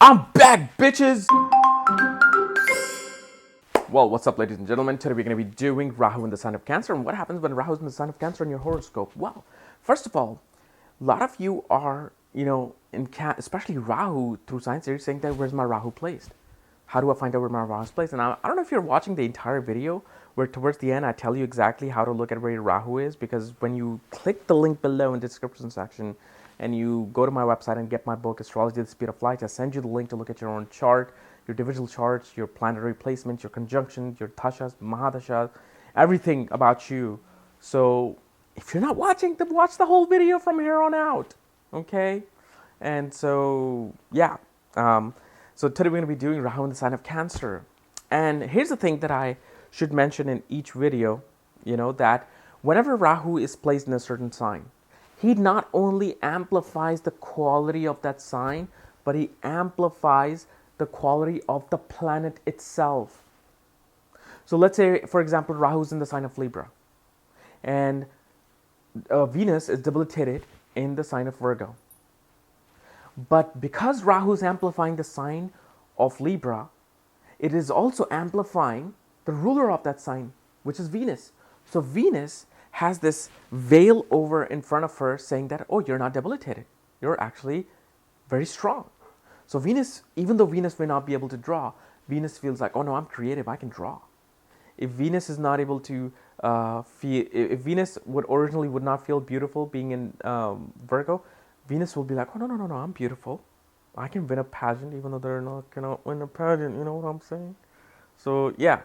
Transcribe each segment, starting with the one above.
I'm back, bitches! Well, what's up, ladies and gentlemen? Today we're going to be doing Rahu in the sign of Cancer. And what happens when Rahu is in the sign of Cancer in your horoscope? Well, first of all, a lot of you are, especially Rahu through science series saying that where's my Rahu placed? How do I find out where my Rahu is placed? And I don't know if you're watching the entire video where towards the end I tell you exactly how to look at where your Rahu is, because when you click the link below in the description section and you go to my website and get my book, Astrology at the Speed of Light, I send you the link to look at your own chart, your divisional charts, your planetary placements, your conjunctions, your dashas, mahadashas, everything about you. So if you're not watching, then watch the whole video from here on out, okay? And so, yeah. So today we're going to be doing Rahu in the sign of Cancer. And here's the thing that I should mention in each video, that whenever Rahu is placed in a certain sign, he not only amplifies the quality of that sign, but he amplifies the quality of the planet itself. So let's say, for example, Rahu is in the sign of Libra, and Venus is debilitated in the sign of Virgo. But because Rahu is amplifying the sign of Libra, it is also amplifying the ruler of that sign, which is Venus. So Venus has this veil over in front of her saying that, oh, you're not debilitated. You're actually very strong. So Venus, even though Venus may not be able to draw, Venus feels like, oh no, I'm creative, I can draw. If Venus is not able to if Venus would not feel beautiful being in Virgo, Venus will be like, oh no, I'm beautiful. I can win a pageant even though they're not gonna win a pageant, you know what I'm saying? So yeah,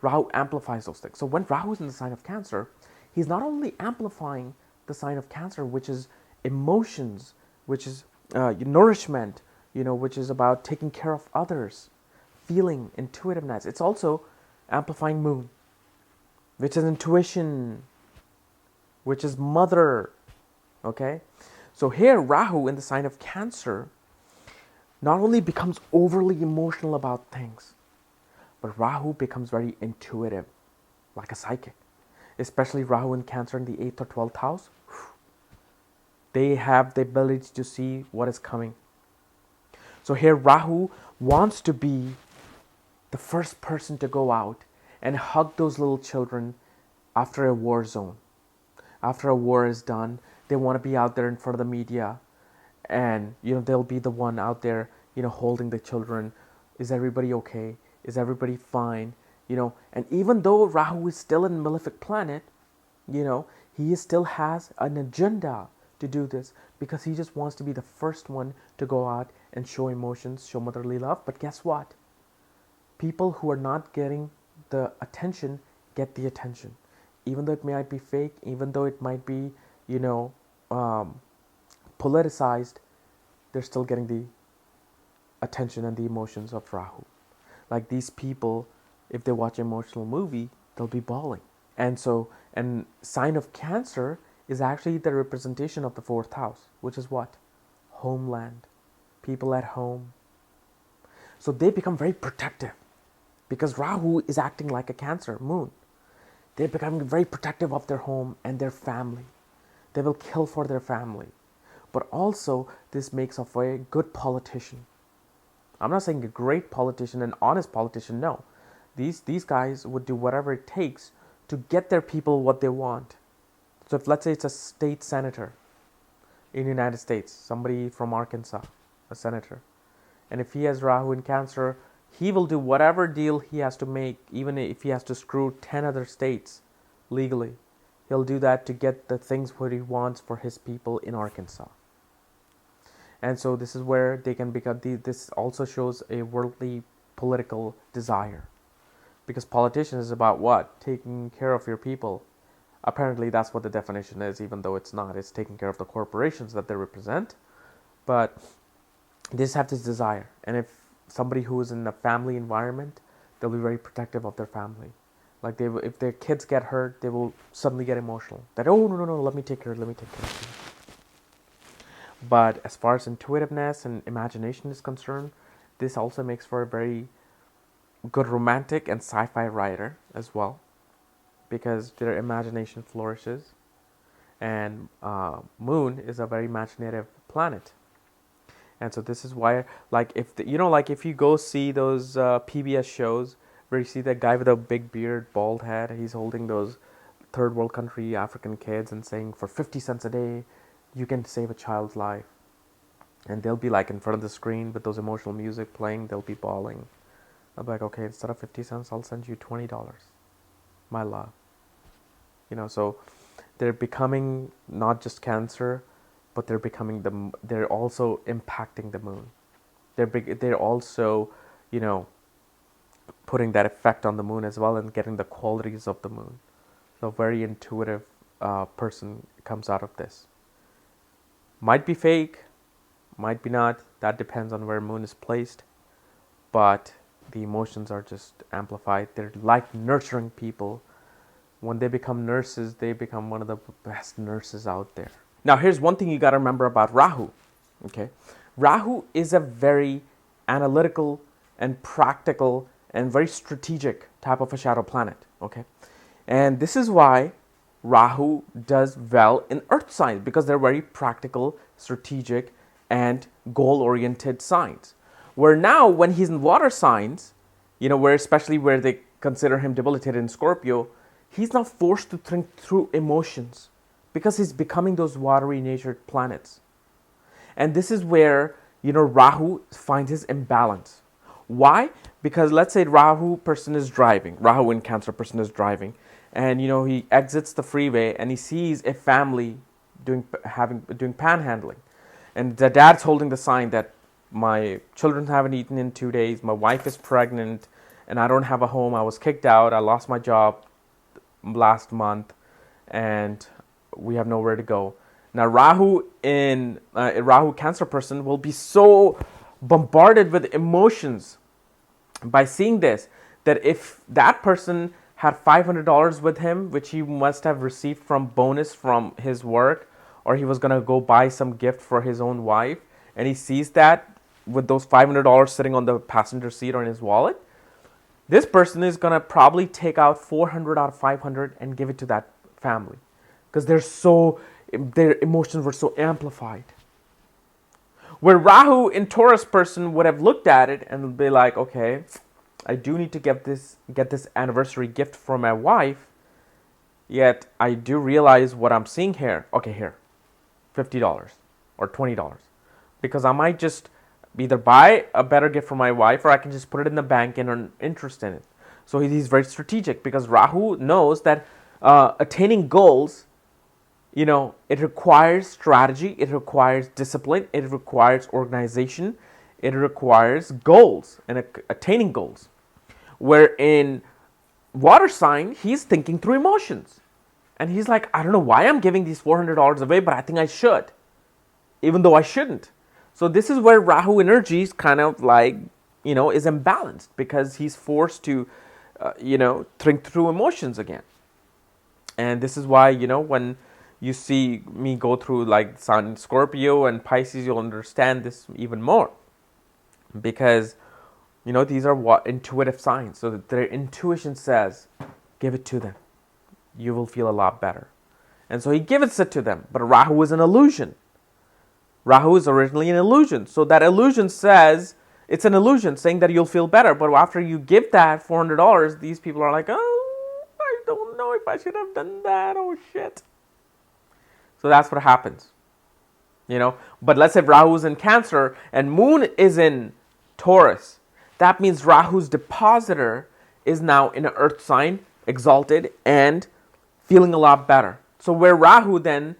Rahu amplifies those things. So when Rahu is in the sign of Cancer, he's not only amplifying the sign of Cancer, which is emotions, which is nourishment, which is about taking care of others, feeling, intuitiveness. It's also amplifying Moon, which is intuition, which is mother, okay? So here, Rahu in the sign of Cancer not only becomes overly emotional about things, but Rahu becomes very intuitive, like a psychic. Especially Rahu in Cancer in the 8th or 12th house, they have the ability to see what is coming. So here Rahu wants to be the first person to go out and hug those little children after a war zone. After a war is done, they want to be out there in front of the media, and they'll be the one out there, holding the children. Is everybody okay? Is everybody fine? And even though Rahu is still a malefic planet, he still has an agenda to do this, because he just wants to be the first one to go out and show emotions, show motherly love. But guess what? People who are not getting the attention get the attention. Even though it might be fake, even though it might be, politicized, they're still getting the attention and the emotions of Rahu. Like these people, if they watch an emotional movie, they'll be bawling. And sign of Cancer is actually the representation of the 4th house, which is what? Homeland. People at home. So they become very protective, because Rahu is acting like a Cancer moon. They become very protective of their home and their family. They will kill for their family. But also, this makes a very good politician. I'm not saying a great politician, an honest politician, no. These guys would do whatever it takes to get their people what they want. So if, let's say, it's a state senator in the United States, somebody from Arkansas, a senator, and if he has Rahu in Cancer, he will do whatever deal he has to make, even if he has to screw 10 other states legally. He'll do that to get the things what he wants for his people in Arkansas. And so this is where they can become, this also shows a worldly political desire. Because politicians is about what? Taking care of your people. Apparently that's what the definition is, even though it's not. It's taking care of the corporations that they represent. But they just have this desire. And if somebody who is in a family environment, they'll be very protective of their family. Like if their kids get hurt, they will suddenly get emotional. That, oh, no, let me take care of you. But as far as intuitiveness and imagination is concerned, this also makes for a very good romantic and sci-fi writer as well, because their imagination flourishes. And Moon is a very imaginative planet. And so this is why, like, like if you go see those PBS shows where you see that guy with a big beard, bald head, he's holding those third world country African kids and saying, for 50 cents a day, you can save a child's life. And they'll be like in front of the screen with those emotional music playing, they'll be bawling. I'll be like, okay, instead of 50 cents, I'll send you $20. My love. So they're becoming not just cancer, but they're also impacting the moon. They're also, putting that effect on the moon as well and getting the qualities of the moon. So very intuitive person comes out of this. Might be fake, might be not. That depends on where moon is placed. But the emotions are just amplified. They're like nurturing people. When they become nurses, they become one of the best nurses out there. Now, here's one thing you got to remember about Rahu. Okay, Rahu is a very analytical and practical and very strategic type of a shadow planet. Okay, and this is why Rahu does well in earth signs, because they're very practical, strategic, and goal-oriented signs. Where now, when he's in water signs, especially where they consider him debilitated in Scorpio, he's not forced to think through emotions because he's becoming those watery natured planets. And this is where, Rahu finds his imbalance. Why? Because let's say Rahu person is driving, Rahu in Cancer person is driving, and he exits the freeway and he sees a family doing panhandling. And the dad's holding the sign that my children haven't eaten in 2 days, my wife is pregnant, and I don't have a home, I was kicked out, I lost my job last month, and we have nowhere to go. Now Rahu in Rahu Cancer person will be so bombarded with emotions by seeing this, that if that person had $500 with him, which he must have received from bonus from his work, or he was going to go buy some gift for his own wife, and he sees that with those $500 sitting on the passenger seat or in his wallet, this person is going to probably take out 400 out of 500 and give it to that family, because their emotions were so amplified. Where Rahu in Taurus person would have looked at it and be like, okay, I do need to get this anniversary gift for my wife, yet I do realize what I'm seeing here. Okay, here, $50 or $20, because I might just either buy a better gift for my wife, or I can just put it in the bank and earn interest in it. So he's very strategic, because Rahu knows that attaining goals, it requires strategy, it requires discipline, it requires organization, it requires goals and attaining goals. Where in water sign, he's thinking through emotions. And he's like, I don't know why I'm giving these $400 away, but I think I should, even though I shouldn't. So this is where Rahu energy is kind of like, is imbalanced, because he's forced to, think through emotions again. And this is why, when you see me go through like Sun, Scorpio, and Pisces, you'll understand this even more. Because, these are intuitive signs. So that their intuition says, give it to them. You will feel a lot better. And so he gives it to them. But Rahu is an illusion. Rahu is originally an illusion. So that illusion says, it's an illusion saying that you'll feel better. But after you give that $400, these people are like, oh, I don't know if I should have done that. Oh, shit. So that's what happens. But let's say Rahu is in Cancer and Moon is in Taurus. That means Rahu's depositor is now in an earth sign, exalted, and feeling a lot better. So where Rahu then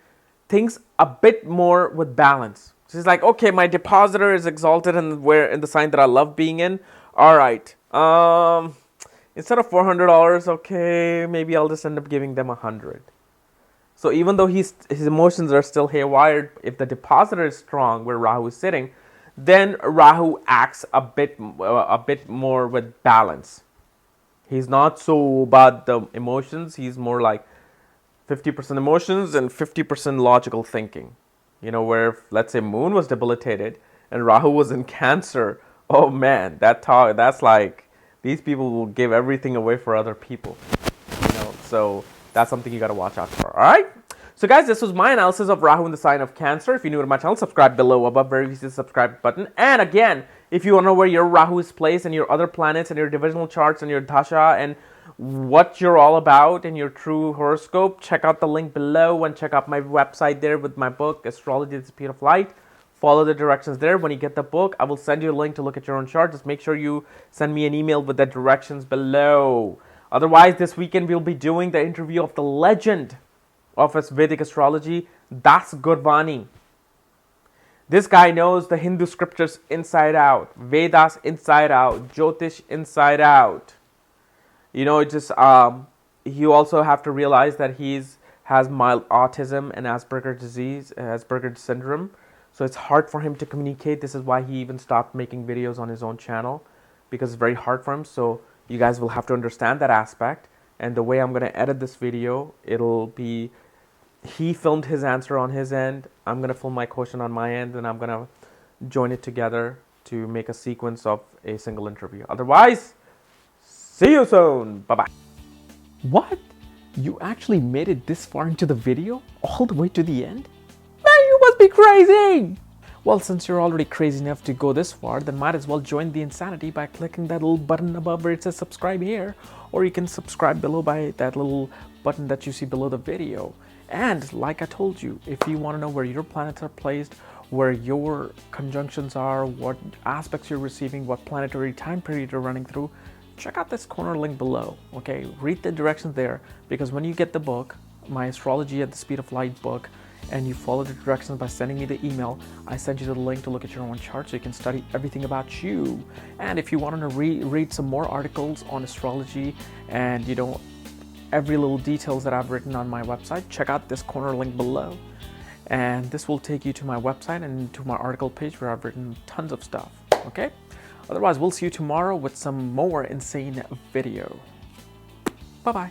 thinks a bit more with balance. So he's like, okay, my depositor is exalted and where in the sign that I love being in. All right. Instead of $400, okay, maybe I'll just end up giving them $100. So even though his emotions are still haywired, if the depositor is strong where Rahu is sitting, then Rahu acts a bit more with balance. He's not so about the emotions. He's more like 50% emotions and 50% logical thinking. Where if, let's say, Moon was debilitated and Rahu was in Cancer, oh man, that's like, these people will give everything away for other people. So that's something you got to watch out for. All right. So guys, this was my analysis of Rahu in the sign of Cancer. If you're new to my channel, subscribe below above where you see the subscribe button. And again, if you want to know where your Rahu is placed and your other planets and your divisional charts and your dasha and what you're all about in your true horoscope, check out the link below and check out my website there with my book, Astrology, the Speed of Light. Follow the directions there. When you get the book, I will send you a link to look at your own chart. Just make sure you send me an email with the directions below. Otherwise, this weekend we'll be doing the interview of the legend of Vedic Astrology, Das Gurvani. This guy knows the Hindu scriptures inside out, Vedas inside out, Jyotish inside out. You know, it just you also have to realize that has mild autism and Asperger's disease, Asperger's syndrome. So it's hard for him to communicate. This is why he even stopped making videos on his own channel, because it's very hard for him. So you guys will have to understand that aspect. And the way I'm going to edit this video, it'll be, he filmed his answer on his end, I'm going to film my question on my end, and I'm going to join it together to make a sequence of a single interview. Otherwise, see you soon. Bye-bye. What? You actually made it this far into the video? All the way to the end? Man, you must be crazy! Well, since you're already crazy enough to go this far, then might as well join the insanity by clicking that little button above where it says subscribe here, or you can subscribe below by that little button that you see below the video. And like I told you, if you want to know where your planets are placed, where your conjunctions are, what aspects you're receiving, what planetary time period you're running through, check out this corner link below, okay? Read the directions there, because when you get the book, my Astrology at the Speed of Light book, and you follow the directions by sending me the email, I send you the link to look at your own chart so you can study everything about you. And if you want to read some more articles on astrology and, you know, every little details that I've written on my website, check out this corner link below. And this will take you to my website and to my article page where I've written tons of stuff, okay? Otherwise, we'll see you tomorrow with some more insane video. Bye-bye.